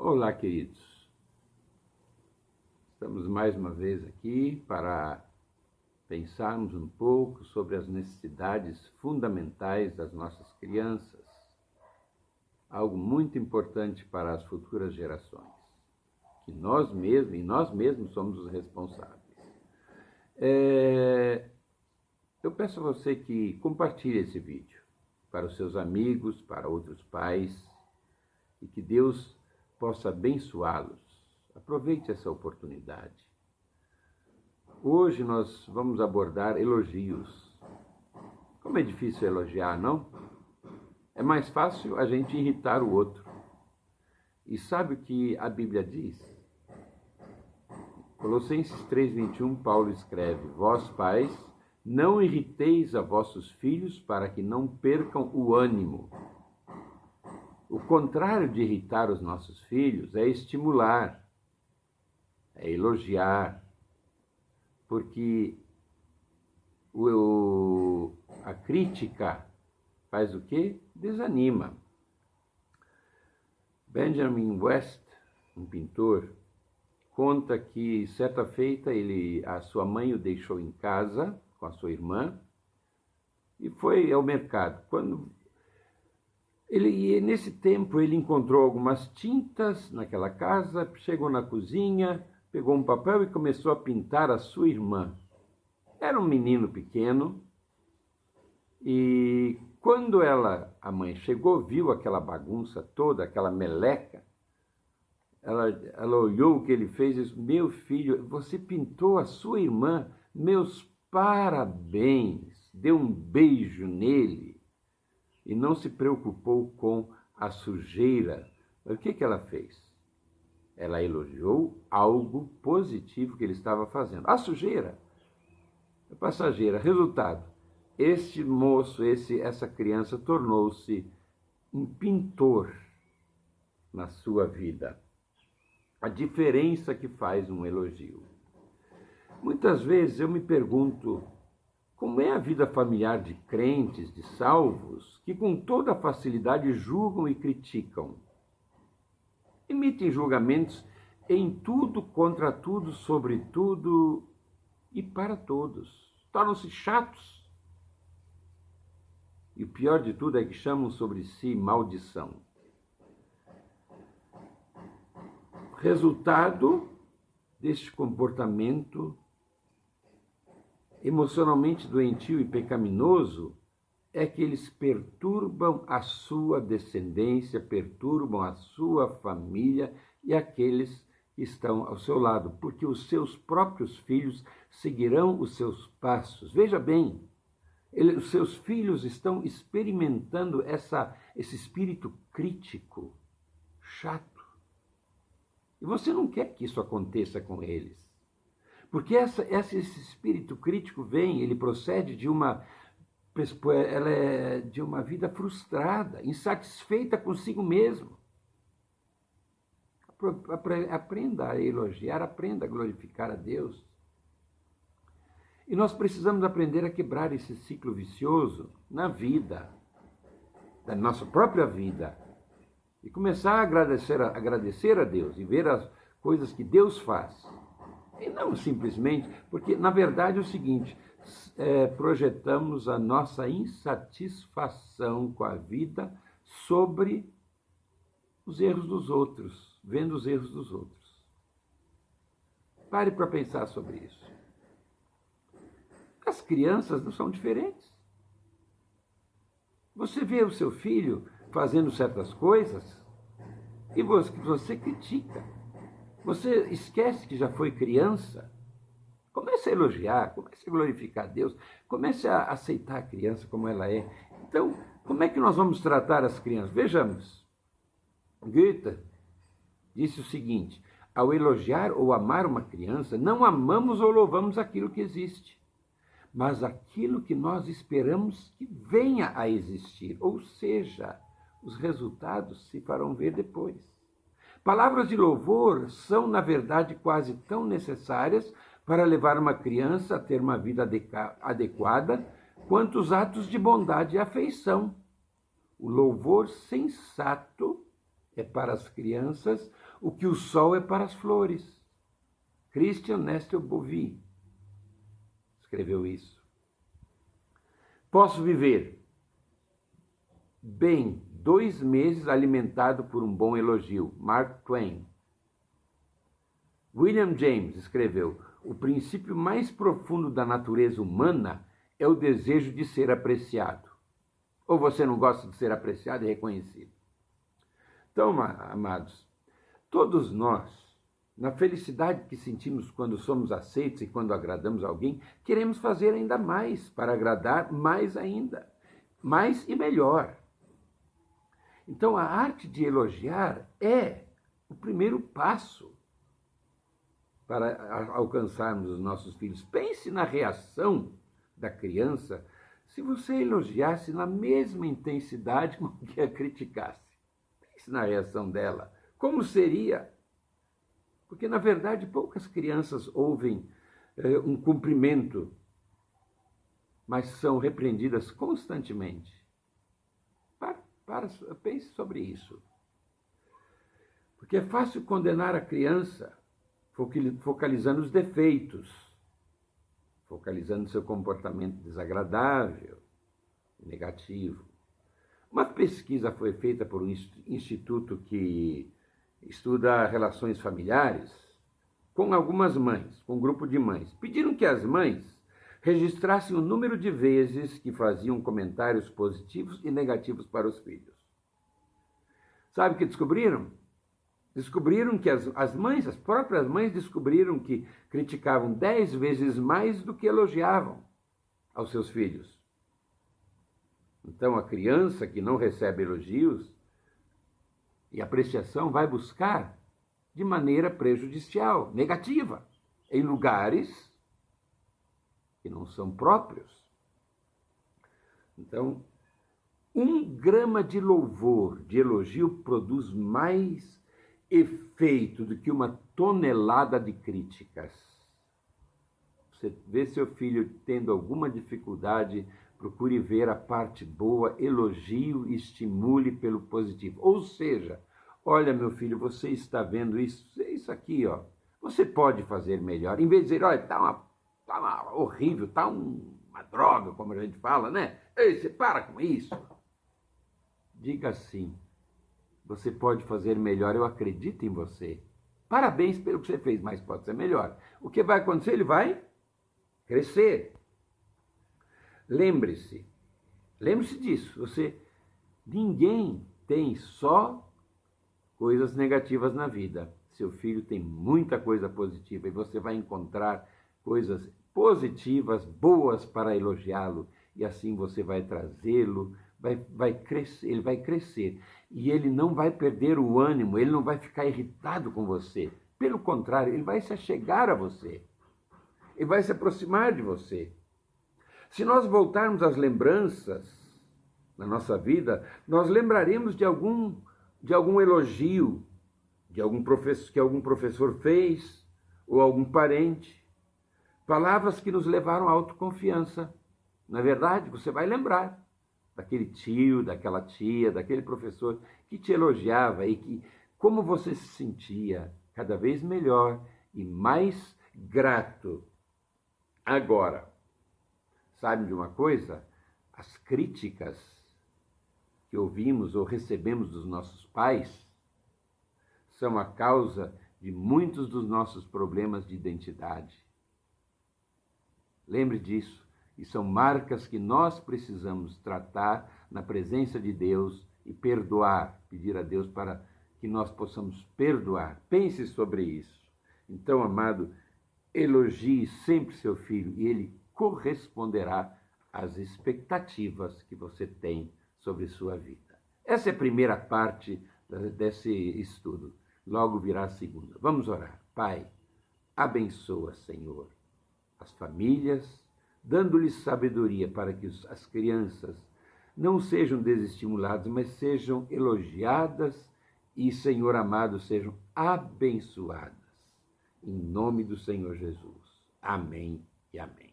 Olá, queridos. Estamos mais uma vez aqui para pensarmos um pouco sobre as necessidades fundamentais das nossas crianças. Algo muito importante para as futuras gerações, que nós mesmos somos os responsáveis. Eu peço a você que compartilhe esse vídeo para os seus amigos, para outros pais, e que Deus possa abençoá-los. Aproveite essa oportunidade. Hoje nós vamos abordar elogios. Como é difícil elogiar, não? É mais fácil a gente irritar o outro. E sabe o que a Bíblia diz? Colossenses 3:21, Paulo escreve: Vós, pais, não irriteis a vossos filhos para que não percam o ânimo. O contrário de irritar os nossos filhos é estimular, é elogiar, porque a crítica faz o quê? Desanima. Benjamin West, um pintor, conta que certa feita a sua mãe o deixou em casa com a sua irmã e foi ao mercado. Nesse tempo ele encontrou algumas tintas naquela casa, chegou na cozinha, pegou um papel e começou a pintar a sua irmã. Era um menino pequeno e quando a mãe chegou, viu aquela bagunça toda, aquela meleca, ela olhou o que ele fez e disse: Meu filho, você pintou a sua irmã, meus parabéns. Deu um beijo nele e não se preocupou com a sujeira. Mas o que ela fez? Ela elogiou algo positivo que ele estava fazendo. A sujeira é passageira. Resultado, este moço, essa criança tornou-se um pintor na sua vida. A diferença que faz um elogio. Muitas vezes eu me pergunto, como é a vida familiar de crentes, de salvos, que com toda facilidade julgam e criticam? Emitem julgamentos em tudo, contra tudo, sobre tudo e para todos. Tornam-se chatos. E o pior de tudo é que chamam sobre si maldição. Resultado deste comportamento emocionalmente doentio e pecaminoso é que eles perturbam a sua descendência, perturbam a sua família e aqueles que estão ao seu lado, porque os seus próprios filhos seguirão os seus passos. Veja bem, os seus filhos estão experimentando esse espírito crítico, chato. E você não quer que isso aconteça com eles. Porque esse espírito crítico ele procede de uma vida frustrada, insatisfeita consigo mesmo. Aprenda a elogiar, aprenda a glorificar a Deus. E nós precisamos aprender a quebrar esse ciclo vicioso na vida, da nossa própria vida, e começar a agradecer a Deus e ver as coisas que Deus faz. E não simplesmente, porque na verdade é o seguinte, projetamos a nossa insatisfação com a vida sobre os erros dos outros, vendo os erros dos outros. Pare para pensar sobre isso. As crianças não são diferentes. Você vê o seu filho fazendo certas coisas e você critica. Você esquece que já foi criança. Comece a elogiar, comece a glorificar a Deus, comece a aceitar a criança como ela é. Então, como é que nós vamos tratar as crianças? Vejamos. Goethe disse o seguinte: ao elogiar ou amar uma criança, não amamos ou louvamos aquilo que existe, mas aquilo que nós esperamos que venha a existir, ou seja, os resultados se farão ver depois. Palavras de louvor são, na verdade, quase tão necessárias para levar uma criança a ter uma vida adequada quanto os atos de bondade e afeição. O louvor sensato é para as crianças o que o sol é para as flores. Christian Nestor Bovy escreveu isso. Posso viver bem 2 meses alimentado por um bom elogio. Mark Twain. William James escreveu: o princípio mais profundo da natureza humana é o desejo de ser apreciado. Ou você não gosta de ser apreciado e reconhecido? Então, amados, todos nós, na felicidade que sentimos quando somos aceitos e quando agradamos alguém, queremos fazer ainda mais para agradar mais ainda, mais e melhor. Então, a arte de elogiar é o primeiro passo para alcançarmos os nossos filhos. Pense na reação da criança se você elogiasse na mesma intensidade com que a criticasse. Pense na reação dela. Como seria? Porque, na verdade, poucas crianças ouvem um cumprimento, mas são repreendidas constantemente. Pense sobre isso. Porque é fácil condenar a criança focalizando os defeitos, focalizando seu comportamento desagradável, negativo. Uma pesquisa foi feita por um instituto que estuda relações familiares com algumas mães, com um grupo de mães. Pediram que as mães registrassem o número de vezes que faziam comentários positivos e negativos para os filhos. Sabe o que descobriram? Descobriram que as próprias mães descobriram que criticavam 10 vezes mais do que elogiavam aos seus filhos. Então, a criança que não recebe elogios e apreciação vai buscar de maneira prejudicial, negativa, em lugares que não são próprios. Então, 1 grama de louvor, de elogio, produz mais efeito do que 1 tonelada de críticas. Você vê seu filho tendo alguma dificuldade, procure ver a parte boa, elogio e estimule pelo positivo. Ou seja, olha, meu filho, você está vendo isso aqui, ó. Você pode fazer melhor. Em vez de dizer, olha, tá horrível, tá uma droga, como a gente fala, né? Ei, você para com isso. Diga assim: você pode fazer melhor, eu acredito em você. Parabéns pelo que você fez, mas pode ser melhor. O que vai acontecer? Ele vai crescer. Lembre-se disso. Ninguém tem só coisas negativas na vida. Seu filho tem muita coisa positiva e você vai encontrar coisas positivas, boas para elogiá-lo. E assim você vai trazê-lo, vai crescer, ele vai crescer. E ele não vai perder o ânimo, ele não vai ficar irritado com você. Pelo contrário, ele vai se achegar a você. Ele vai se aproximar de você. Se nós voltarmos às lembranças na nossa vida, nós lembraremos de algum elogio que algum professor fez, ou algum parente. Palavras que nos levaram à autoconfiança. Na verdade, você vai lembrar daquele tio, daquela tia, daquele professor que te elogiava e que como você se sentia cada vez melhor e mais grato. Agora, sabe de uma coisa? As críticas que ouvimos ou recebemos dos nossos pais são a causa de muitos dos nossos problemas de identidade. Lembre disso. E são marcas que nós precisamos tratar na presença de Deus e perdoar, pedir a Deus para que nós possamos perdoar. Pense sobre isso. Então, amado, elogie sempre seu filho e ele corresponderá às expectativas que você tem sobre sua vida. Essa é a primeira parte desse estudo. Logo virá a segunda. Vamos orar. Pai, abençoa, Senhor, as famílias, dando-lhes sabedoria para que as crianças não sejam desestimuladas, mas sejam elogiadas e, Senhor amado, sejam abençoadas. Em nome do Senhor Jesus. Amém e amém.